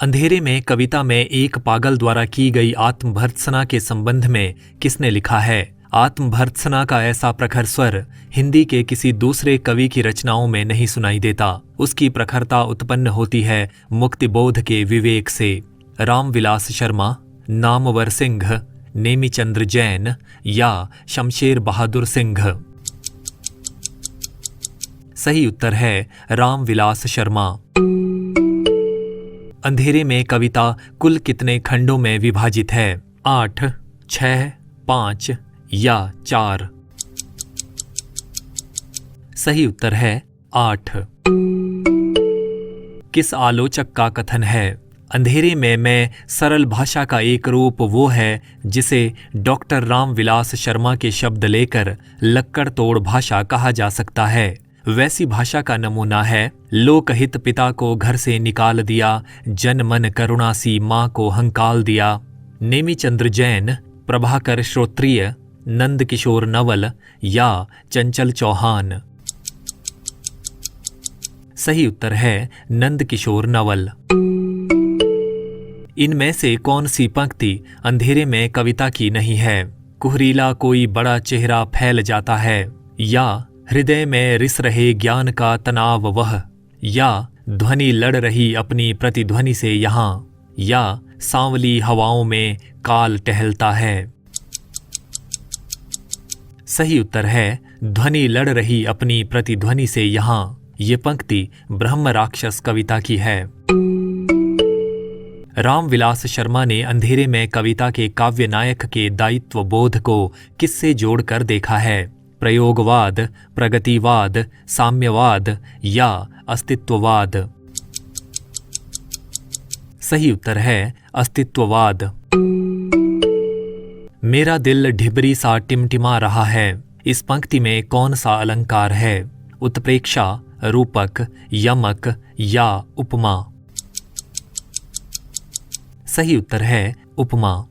अंधेरे में कविता में एक पागल द्वारा की गई आत्मभर्त्सना के संबंध में किसने लिखा है? आत्मभर्त्सना का ऐसा प्रखर स्वर हिंदी के किसी दूसरे कवि की रचनाओं में नहीं सुनाई देता। उसकी प्रखरता उत्पन्न होती है मुक्तिबोध के विवेक से। रामविलास शर्मा, नामवर सिंह, नेमीचंद्र जैन या शमशेर बहादुर सिंह? सही उत्तर है रामविलास शर्मा। अंधेरे में कविता कुल कितने खंडों में विभाजित है? 8, 6, 5 या 4? सही उत्तर है 8। किस आलोचक का कथन है? अंधेरे में मैं सरल भाषा का एक रूप वो है जिसे डॉक्टर रामविलास शर्मा के शब्द लेकर लक्कड़ तोड़ भाषा कहा जा सकता है। वैसी भाषा का नमूना है, लोकहित पिता को घर से निकाल दिया, जन मन करुणा सी माँ को हंकाल दिया। नेमीचंद्र जैन, प्रभाकर श्रोत्रिय, नंद किशोर नवल या चंचल चौहान? सही उत्तर है नंद किशोर नवल। इनमें से कौन सी पंक्ति अंधेरे में कविता की नहीं है? कुहरीला कोई बड़ा चेहरा फैल जाता है, या हृदय में रिस रहे ज्ञान का तनाव वह, या ध्वनि लड़ रही अपनी प्रतिध्वनि से यहाँ, या सांवली हवाओं में काल टहलता है? सही उत्तर है ध्वनि लड़ रही अपनी प्रतिध्वनि से यहाँ। ये पंक्ति ब्रह्म राक्षस कविता की है। रामविलास शर्मा ने अंधेरे में कविता के काव्य नायक के दायित्व बोध को किससे जोड़कर देखा है? प्रयोगवाद, प्रगतिवाद, साम्यवाद या अस्तित्ववाद? सही उत्तर है अस्तित्ववाद। मेरा दिल ढिबरी सा टिमटिमा रहा है, इस पंक्ति में कौन सा अलंकार है? उत्प्रेक्षा, रूपक, यमक या उपमा? सही उत्तर है उपमा।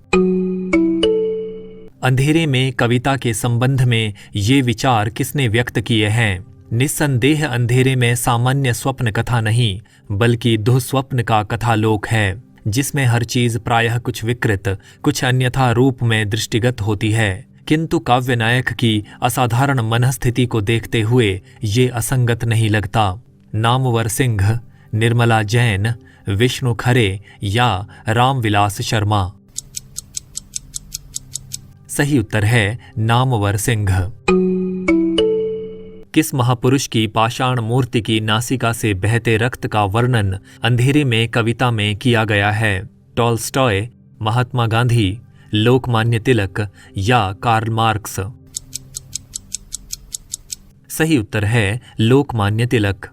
अंधेरे में कविता के संबंध में ये विचार किसने व्यक्त किए हैं? निस्संदेह अंधेरे में सामान्य स्वप्न कथा नहीं, बल्कि दुःस्वप्न का कथालोक है, जिसमें हर चीज प्रायः कुछ विकृत, कुछ अन्यथा रूप में दृष्टिगत होती है। किंतु काव्य नायक की असाधारण मनस्थिति को देखते हुए ये असंगत नहीं लगता। नामवर सिंह, निर्मला जैन, विष्णु खरे या रामविलास शर्मा? सही उत्तर है नामवर सिंह। किस महापुरुष की पाषाण मूर्ति की नासिका से बहते रक्त का वर्णन अंधेरे में कविता में किया गया है? टॉलस्टॉय, महात्मा गांधी, लोकमान्य तिलक या कार्ल मार्क्स? सही उत्तर है लोकमान्य तिलक।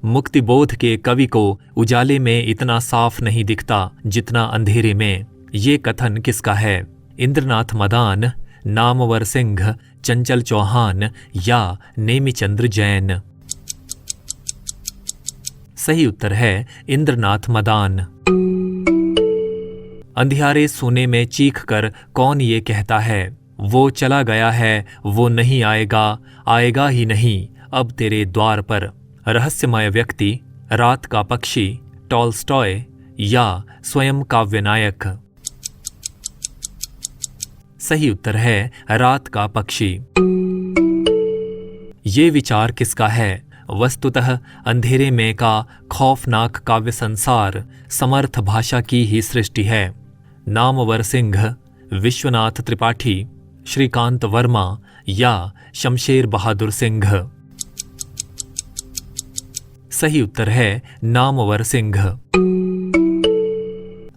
मुक्तिबोध के कवि को उजाले में इतना साफ नहीं दिखता जितना अंधेरे में। ये कथन किसका है? इंद्रनाथ मदान, नामवर सिंह, चंचल चौहान या नेमीचंद्र जैन? सही उत्तर है इंद्रनाथ मदान। अंधियारे सोने में चीख कर कौन ये कहता है? वो चला गया है, वो नहीं आएगा, आएगा ही नहीं अब तेरे द्वार पर? रहस्यमय व्यक्ति, रात का पक्षी, टॉलस्टॉय या स्वयं काव्य नायक? सही उत्तर है रात का पक्षी। ये विचार किसका है? वस्तुतः अंधेरे में का खौफनाक काव्य संसार समर्थ भाषा की ही सृष्टि है। नामवर सिंह, विश्वनाथ त्रिपाठी, श्रीकांत वर्मा या शमशेर बहादुर सिंह? सही उत्तर है नामवर सिंह।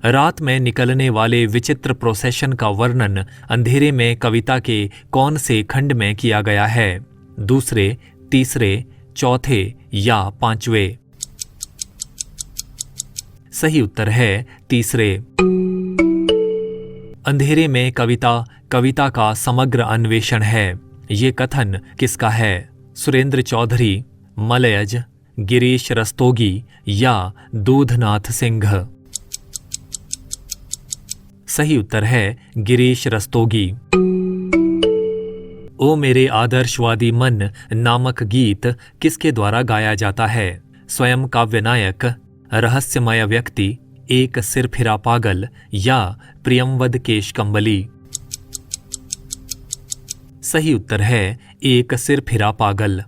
रात में निकलने वाले विचित्र प्रोसेशन का वर्णन अंधेरे में कविता के कौन से खंड में किया गया है? दूसरे, तीसरे, चौथे या पांचवे? सही उत्तर है तीसरे। अंधेरे में कविता कविता का समग्र अन्वेषण है। ये कथन किसका है? सुरेंद्र चौधरी, मलयज, गिरीश रस्तोगी या दूधनाथ सिंह? सही उत्तर है गिरीश रस्तोगी। ओ मेरे आदर्शवादी मन नामक गीत किसके द्वारा गाया जाता है? स्वयं काव्य नायक, रहस्यमय व्यक्ति, एक सिरफिरा पागल या प्रियंवद केशकंबली। सही उत्तर है एक सिरफिरा पागल।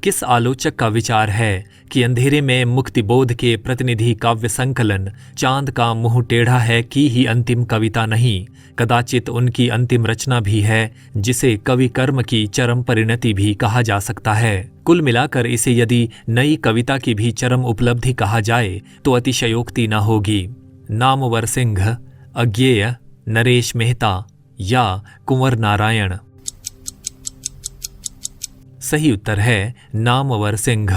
किस आलोचक का विचार है कि अंधेरे में मुक्तिबोध के प्रतिनिधि काव्य संकलन चांद का मुंह टेढ़ा है की ही अंतिम कविता नहीं, कदाचित उनकी अंतिम रचना भी है, जिसे कवि कर्म की चरम परिणति भी कहा जा सकता है। कुल मिलाकर इसे यदि नई कविता की भी चरम उपलब्धि कहा जाए तो अतिशयोक्ति न होगी। नामवर सिंह, अज्ञेय, नरेश मेहता या कुंवर नारायण। सही उत्तर है नामवर सिंह।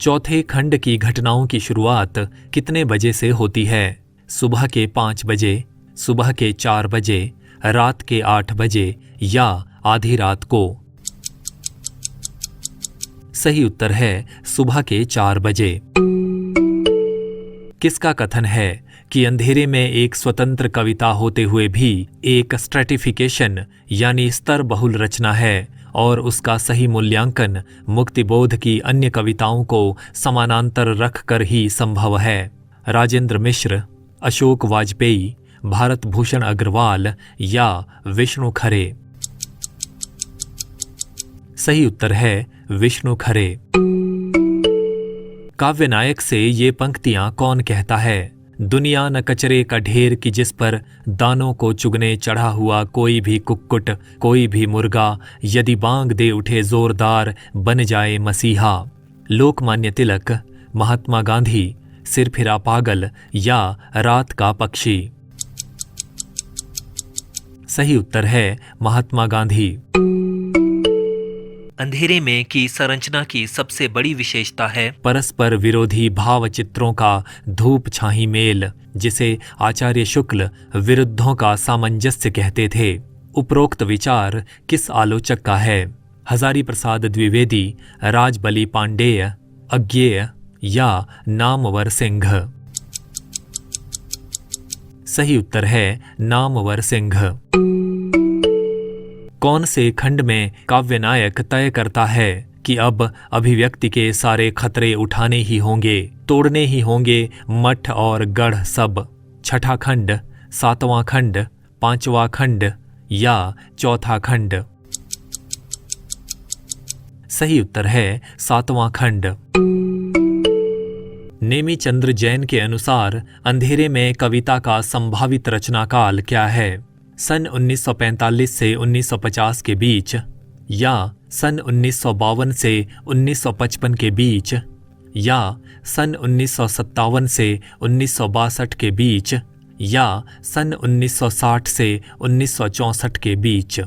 चौथे खंड की घटनाओं की शुरुआत कितने बजे से होती है? सुबह के 5 बजे, सुबह के 4 बजे, रात के 8 बजे या आधी रात को? सही उत्तर है सुबह के 4 बजे। किसका कथन है कि अंधेरे में एक स्वतंत्र कविता होते हुए भी एक स्ट्रेटिफिकेशन यानी स्तर बहुल रचना है और उसका सही मूल्यांकन मुक्तिबोध की अन्य कविताओं को समानांतर रखकर ही संभव है? राजेंद्र मिश्र, अशोक वाजपेयी, भारत भूषण अग्रवाल या विष्णु खरे? सही उत्तर है विष्णु खरे। काव्य नायक से ये पंक्तियां कौन कहता है? दुनिया न कचरे का ढेर कि जिस पर दानों को चुगने चढ़ा हुआ कोई भी कुक्कुट, कोई भी मुर्गा, यदि बांग दे उठे जोरदार बन जाए मसीहा। लोकमान्य तिलक, महात्मा गांधी, सिरफिरा पागल या रात का पक्षी? सही उत्तर है महात्मा गांधी। अंधेरे में की संरचना की सबसे बड़ी विशेषता है परस्पर विरोधी भाव चित्रों का धूप छाही मेल, जिसे आचार्य शुक्ल विरुद्धों का सामंजस्य कहते थे। उपरोक्त विचार किस आलोचक का है? हजारी प्रसाद द्विवेदी, राजबली पांडेय, अज्ञेय या नामवर सिंह? सही उत्तर है नामवर सिंह। कौन से खंड में काव्य नायक तय करता है कि अब अभिव्यक्ति के सारे खतरे उठाने ही होंगे, तोड़ने ही होंगे मठ और गढ़ सब? छठा खंड, 7वां खंड, 5वां खंड या चौथा खंड? सही उत्तर है 7वां खंड। नेमी चंद्र जैन के अनुसार अंधेरे में कविता का संभावित रचनाकाल क्या है? सन 1945 से 1950 के बीच या सन 1952 से 1955 के बीच या सन 1957 से 1962 के बीच या सन 1960 से 1964 के बीच?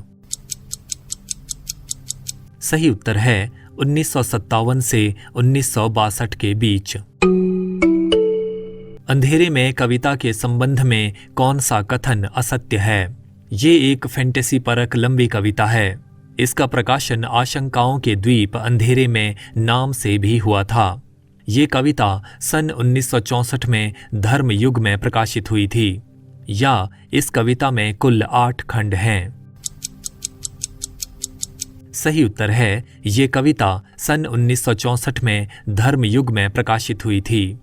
सही उत्तर है 1957 से 1962 के बीच। अंधेरे में कविता के संबंध में कौन सा कथन असत्य है? ये एक फैंटेसी परक लंबी कविता है। इसका प्रकाशन आशंकाओं के द्वीप अंधेरे में नाम से भी हुआ था। ये कविता सन 1964 में धर्म युग में प्रकाशित हुई थी। या इस कविता में कुल 8 खंड हैं? सही उत्तर है ये कविता सन 1964 में धर्म युग में प्रकाशित हुई थी।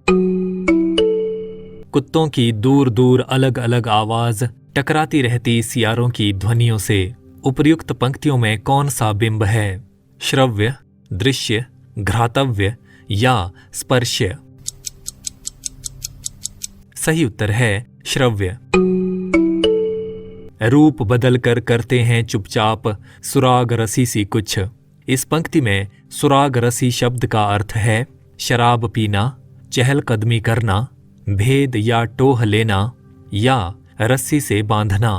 कुत्तों की दूर दूर अलग अलग आवाज टकराती रहती सियारों की ध्वनियों से उपर्युक्त पंक्तियों में कौन सा बिंब है? श्रव्य, दृश्य, घ्रातव्य या स्पर्श्य? सही उत्तर है श्रव्य। रूप बदल कर करते हैं चुपचाप सुराग रसी सी कुछ। इस पंक्ति में सुराग रसी शब्द का अर्थ है शराब पीना, चहलकदमी करना, भेद या टोह लेना या रस्सी से बांधना।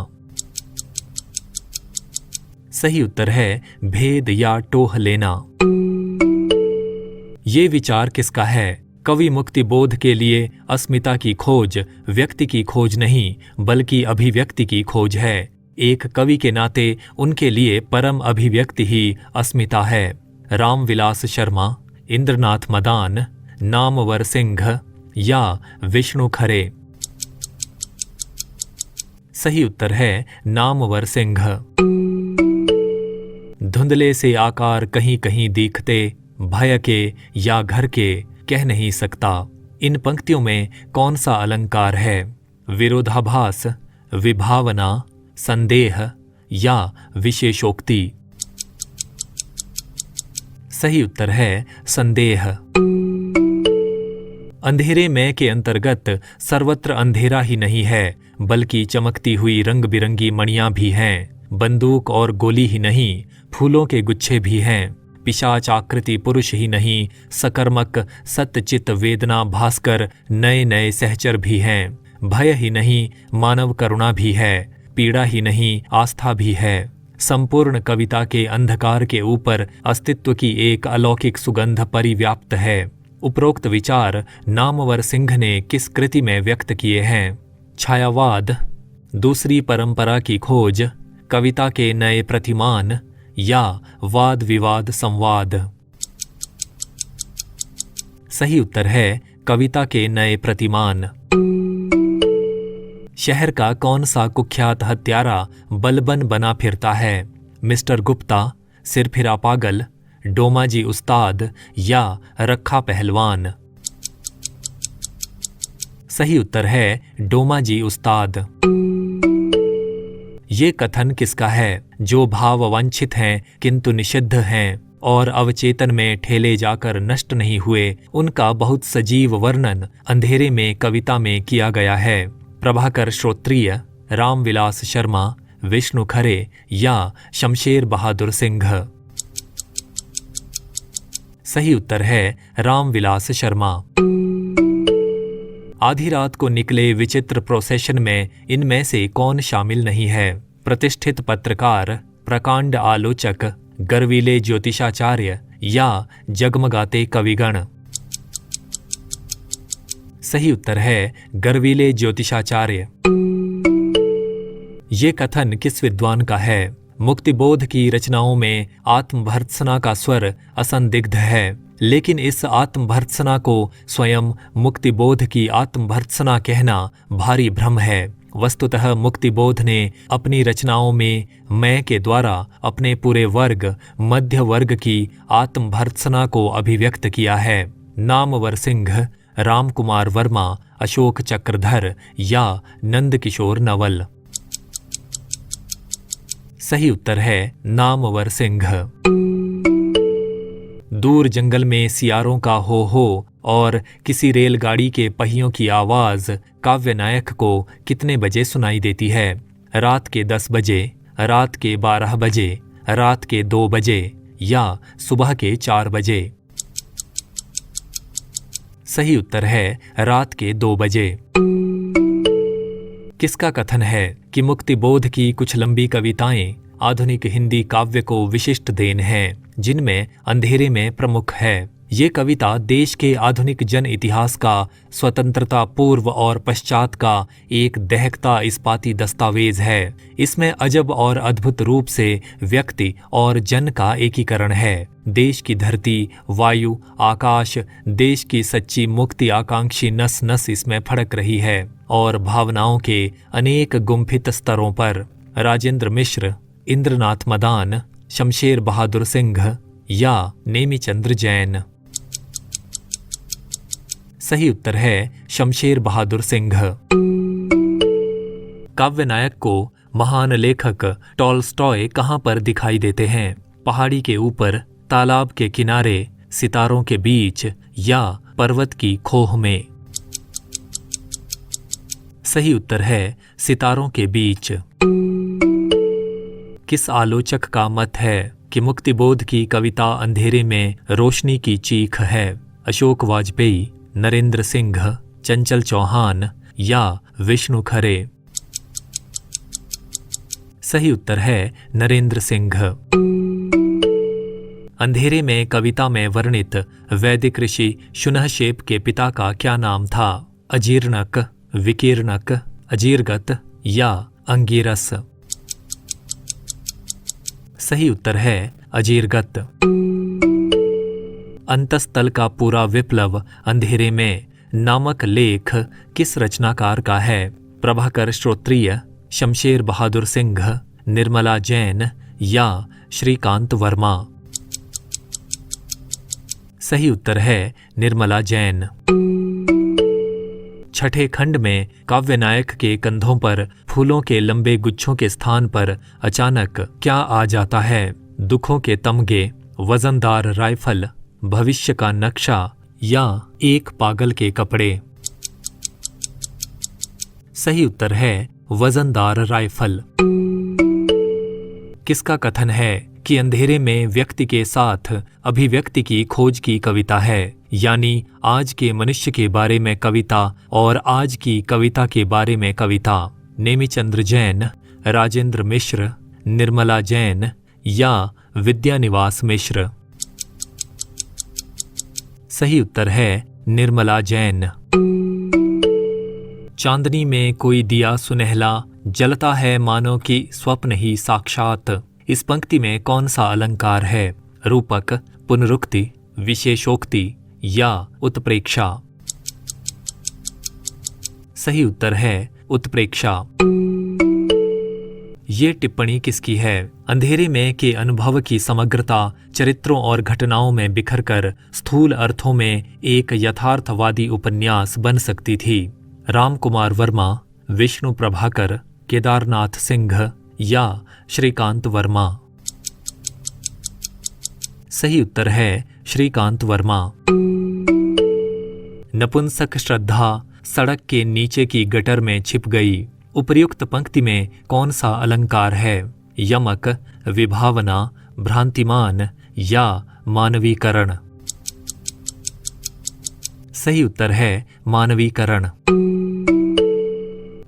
सही उत्तर है भेद या टोह लेना। ये विचार किसका है? कवि मुक्तिबोध के लिए अस्मिता की खोज व्यक्ति की खोज नहीं बल्कि अभिव्यक्ति की खोज है। एक कवि के नाते उनके लिए परम अभिव्यक्ति ही अस्मिता है। रामविलास शर्मा, इंद्रनाथ मदान, नामवर सिंह या विष्णु खरे? सही उत्तर है नामवर सिंह। धुंधले से आकार कहीं कहीं दिखते, भय के या घर के कह नहीं सकता। इन पंक्तियों में कौन सा अलंकार है? विरोधाभास, विभावना, संदेह या विशेषोक्ति? सही उत्तर है संदेह। अंधेरे में के अंतर्गत सर्वत्र अंधेरा ही नहीं है, बल्कि चमकती हुई रंग बिरंगी मणियां भी हैं। बंदूक और गोली ही नहीं, फूलों के गुच्छे भी हैं। पिशाच आकृति पुरुष ही नहीं, सकर्मक सत्यचित वेदना भास्कर नए नए सहचर भी हैं। भय ही नहीं, मानव करुणा भी है। पीड़ा ही नहीं, आस्था भी है। संपूर्ण कविता के अंधकार के ऊपर अस्तित्व की एक अलौकिक सुगंध परिव्याप्त है। उपरोक्त विचार नामवर सिंह ने किस कृति में व्यक्त किए हैं? छायावाद, दूसरी परंपरा की खोज, कविता के नए प्रतिमान या वाद विवाद संवाद? सही उत्तर है कविता के नए प्रतिमान। शहर का कौन सा कुख्यात हत्यारा बलबन बना फिरता है? मिस्टर गुप्ता, सिरफिरा पागल, डोमाजी उस्ताद या रखा पहलवान? सही उत्तर है डोमाजी उस्ताद। ये कथन किसका है? जो भाव वांछित हैं किंतु निषिद्ध हैं और अवचेतन में ठेले जाकर नष्ट नहीं हुए, उनका बहुत सजीव वर्णन अंधेरे में कविता में किया गया है। प्रभाकर श्रोत्रिय, रामविलास शर्मा, विष्णु खरे या शमशेर बहादुर सिंह? सही उत्तर है रामविलास शर्मा। आधी रात को निकले विचित्र प्रोसेशन में इनमें से कौन शामिल नहीं है? प्रतिष्ठित पत्रकार, प्रकांड आलोचक, गर्वीले ज्योतिषाचार्य या जगमगाते कविगण? सही उत्तर है गर्वीले ज्योतिषाचार्य। ये कथन किस विद्वान का है? मुक्तिबोध की रचनाओं में आत्मभर्त्सना का स्वर असंदिग्ध है, लेकिन इस आत्मभर्त्सना को स्वयं मुक्तिबोध की आत्मभर्त्सना कहना भारी भ्रम है। वस्तुतः मुक्तिबोध ने अपनी रचनाओं में मैं के द्वारा अपने पूरे वर्ग, मध्य वर्ग की आत्मभर्त्सना को अभिव्यक्त किया है। नामवर सिंह, राम कुमार वर्मा, अशोक चक्रधर या नंदकिशोर नवल? सही उत्तर है नामवर सिंह। दूर जंगल में सियारों का हो और किसी रेलगाड़ी के पहियों की आवाज काव्य नायक को कितने बजे सुनाई देती है? रात के 10 बजे, रात के 12 बजे, रात के 2 बजे या सुबह के 4 बजे? सही उत्तर है रात के 2 बजे। किसका कथन है कि मुक्तिबोध की कुछ लंबी कविताएं आधुनिक हिंदी काव्य को विशिष्ट देन हैं, जिनमें अंधेरे में प्रमुख है? ये कविता देश के आधुनिक जन इतिहास का स्वतंत्रता पूर्व और पश्चात का एक दहकता इस्पाती दस्तावेज है। इसमें अजब और अद्भुत रूप से व्यक्ति और जन का एकीकरण है। देश की धरती, वायु, आकाश, देश की सच्ची मुक्ति आकांक्षी नस नस इसमें फड़क रही है और भावनाओं के अनेक गुम्फित स्तरों पर। राजेंद्र मिश्र, इंद्रनाथ मदान, शमशेर बहादुर सिंह या नेमीचंद्र जैन? सही उत्तर है शमशेर बहादुर सिंह। काव्य नायक को महान लेखक टॉलस्टॉय कहाँ पर दिखाई देते हैं? पहाड़ी के ऊपर, तालाब के किनारे, सितारों के बीच या पर्वत की खोह में? सही उत्तर है सितारों के बीच। किस आलोचक का मत है कि मुक्तिबोध की कविता अंधेरे में रोशनी की चीख है? अशोक वाजपेयी, नरेंद्र सिंह, चंचल चौहान या विष्णु खरे? सही उत्तर है नरेंद्र सिंह। अंधेरे में कविता में वर्णित वैदिक ऋषि शुनहशेप के पिता का क्या नाम था? अजीर्णक, विकीर्णक, अजीर्गत या अंगिरस? सही उत्तर है अजीर्गत। अंतस्तल का पूरा विप्लव अंधेरे में नामक लेख किस रचनाकार का है? प्रभाकर श्रोत्रिय, शमशेर बहादुर सिंह, निर्मला जैन या श्रीकांत वर्मा? सही उत्तर है निर्मला जैन। छठे खंड में काव्य नायक के कंधों पर फूलों के लंबे गुच्छों के स्थान पर अचानक क्या आ जाता है? दुखों के तमगे, वजनदार राइफल, भविष्य का नक्शा या एक पागल के कपड़े? सही उत्तर है वजनदार राइफल। किसका कथन है कि अंधेरे में व्यक्ति के साथ अभिव्यक्ति की खोज की कविता है? यानी आज के मनुष्य के बारे में कविता और आज की कविता के बारे में कविता। नेमिचंद्र जैन, राजेंद्र मिश्र, निर्मला जैन या विद्यानिवास मिश्र? सही उत्तर है निर्मला जैन। चांदनी में कोई दिया सुनहला, जलता है मानो कि स्वप्न ही साक्षात। इस पंक्ति में कौन सा अलंकार है? रूपक, पुनरुक्ति, विशेषोक्ति या उत्प्रेक्षा? सही उत्तर है उत्प्रेक्षा। ये टिप्पणी किसकी है? अंधेरे में के अनुभव की समग्रता चरित्रों और घटनाओं में बिखरकर स्थूल अर्थों में एक यथार्थवादी उपन्यास बन सकती थी। राम कुमार वर्मा, विष्णु प्रभाकर, केदारनाथ सिंह या श्रीकांत वर्मा? सही उत्तर है श्रीकांत वर्मा। नपुंसक श्रद्धा सड़क के नीचे की गटर में छिप गई। उपर्युक्त पंक्ति में कौन सा अलंकार है? यमक, विभावना, भ्रांतिमान या मानवीकरण? सही उत्तर है मानवीकरण।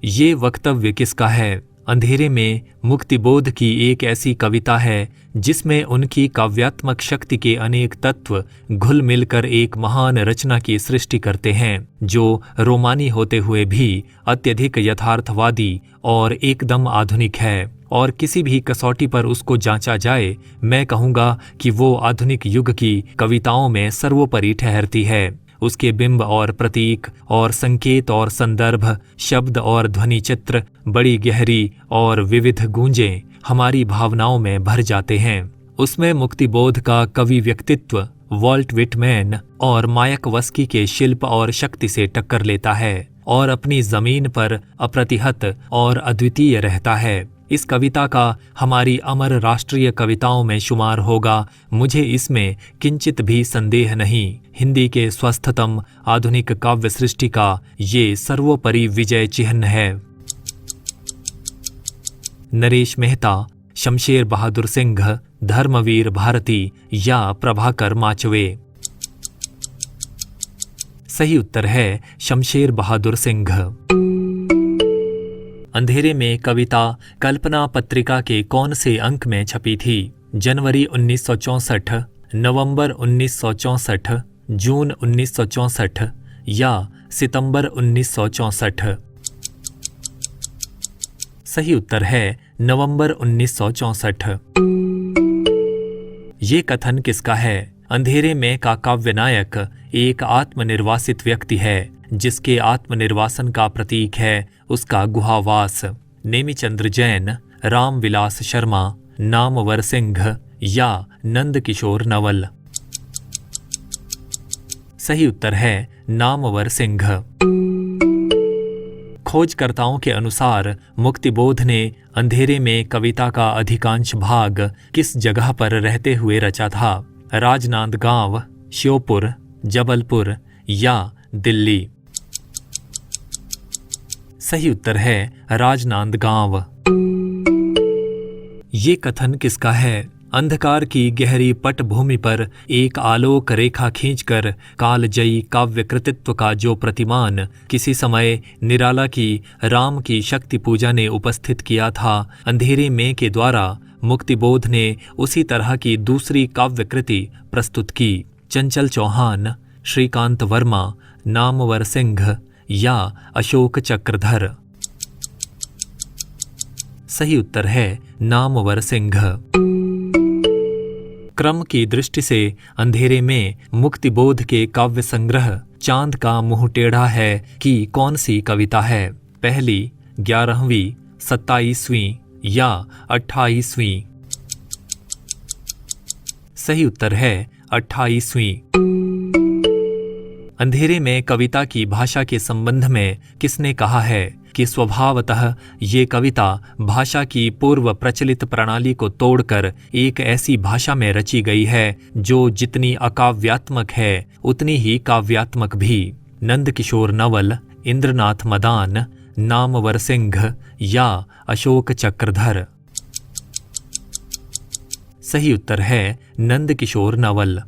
ये वक्तव्य किसका है? अंधेरे में मुक्तिबोध की एक ऐसी कविता है जिसमें उनकी काव्यात्मक शक्ति के अनेक तत्व घुल मिलकर एक महान रचना की सृष्टि करते हैं, जो रोमानी होते हुए भी अत्यधिक यथार्थवादी और एकदम आधुनिक है। और किसी भी कसौटी पर उसको जांचा जाए, मैं कहूँगा कि वो आधुनिक युग की कविताओं में सर्वोपरि ठहरती है। उसके बिंब और प्रतीक और संकेत और संदर्भ, शब्द और ध्वनि चित्र बड़ी गहरी और विविध गूंजें हमारी भावनाओं में भर जाते हैं। उसमें मुक्तिबोध का कवि व्यक्तित्व वॉल्ट विटमैन और मायाकवस्की के शिल्प और शक्ति से टक्कर लेता है और अपनी जमीन पर अप्रतिहत और अद्वितीय रहता है। इस कविता का हमारी अमर राष्ट्रीय कविताओं में शुमार होगा, मुझे इसमें किंचित भी संदेह नहीं। हिंदी के स्वस्थतम आधुनिक काव्य सृष्टि का ये सर्वोपरि विजय चिह्न है। नरेश मेहता, शमशेर बहादुर सिंह, धर्मवीर भारती या प्रभाकर माचवे? सही उत्तर है शमशेर बहादुर सिंह। अंधेरे में कविता कल्पना पत्रिका के कौन से अंक में छपी थी? जनवरी 1964, नवंबर 1964, जून 1964 या सितंबर 1964? सही उत्तर है नवंबर 1964। ये कथन किसका है? अंधेरे में का काव्य नायक एक आत्मनिर्वासित व्यक्ति है जिसके आत्मनिर्वासन का प्रतीक है उसका गुहावास। नेमिचंद्र जैन, रामविलास शर्मा, नामवर सिंह या नंदकिशोर नवल? सही उत्तर है नामवर सिंह। खोजकर्ताओं के अनुसार मुक्तिबोध ने अंधेरे में कविता का अधिकांश भाग किस जगह पर रहते हुए रचा था? राजनांदगांव, श्योपुर, जबलपुर या दिल्ली? सही उत्तर है राजनांदगांव। ये कथन किसका है? अंधकार की गहरी पटभूमि पर एक आलोक रेखा खींचकर कालजयी काव्य कृतित्व का जो प्रतिमान किसी समय निराला की राम की शक्ति पूजा ने उपस्थित किया था, अंधेरे में के द्वारा मुक्तिबोध ने उसी तरह की दूसरी काव्य कृति प्रस्तुत की। चंचल चौहान, श्रीकांत वर्मा, नामवर सिंह या अशोक चक्रधर? सही उत्तर है नामवर सिंह। क्रम की दृष्टि से अंधेरे में मुक्तिबोध के काव्य संग्रह चांद का मुंह टेढ़ा है कि कौन सी कविता है? पहली, 11वीं, 27वीं या 28वीं? सही उत्तर है 28वीं। अंधेरे में कविता की भाषा के संबंध में किसने कहा है कि स्वभावतः ये कविता भाषा की पूर्व प्रचलित प्रणाली को तोड़कर एक ऐसी भाषा में रची गई है जो जितनी अकाव्यात्मक है उतनी ही काव्यात्मक भी। नंदकिशोर नवल, इंद्रनाथ मदान, नामवर सिंह या अशोक चक्रधर। सही उत्तर है नंदकिशोर नवल।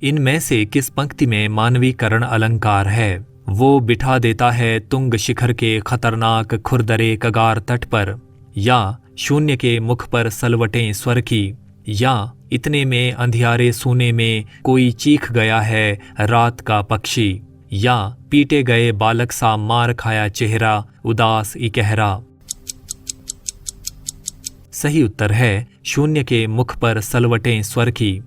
इनमें से किस पंक्ति में मानवीकरण अलंकार है? वो बिठा देता है तुंग शिखर के खतरनाक खुरदरे कगार तट पर, या शून्य के मुख पर सलवटें स्वर की, या इतने में अंधियारे सोने में कोई चीख गया है रात का पक्षी, या पीटे गए बालक सा मार खाया चेहरा उदास इकहरा। सही उत्तर है शून्य के मुख पर सलवटें स्वर की।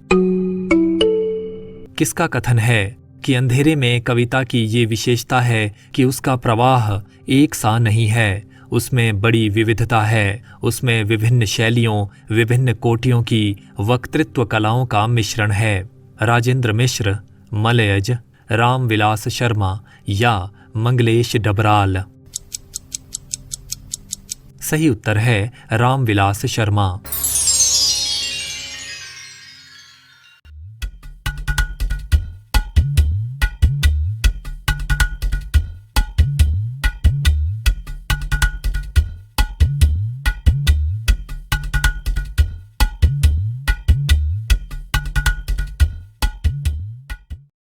किसका कथन है कि अंधेरे में कविता की ये विशेषता है कि उसका प्रवाह एक सा नहीं है, उसमें बड़ी विविधता है, उसमें विभिन्न शैलियों, विभिन्न कोटियों की वक्तृत्व कलाओं का मिश्रण है। राजेंद्र मिश्र, मलयज, रामविलास शर्मा या मंगलेश डबराल। सही उत्तर है रामविलास शर्मा।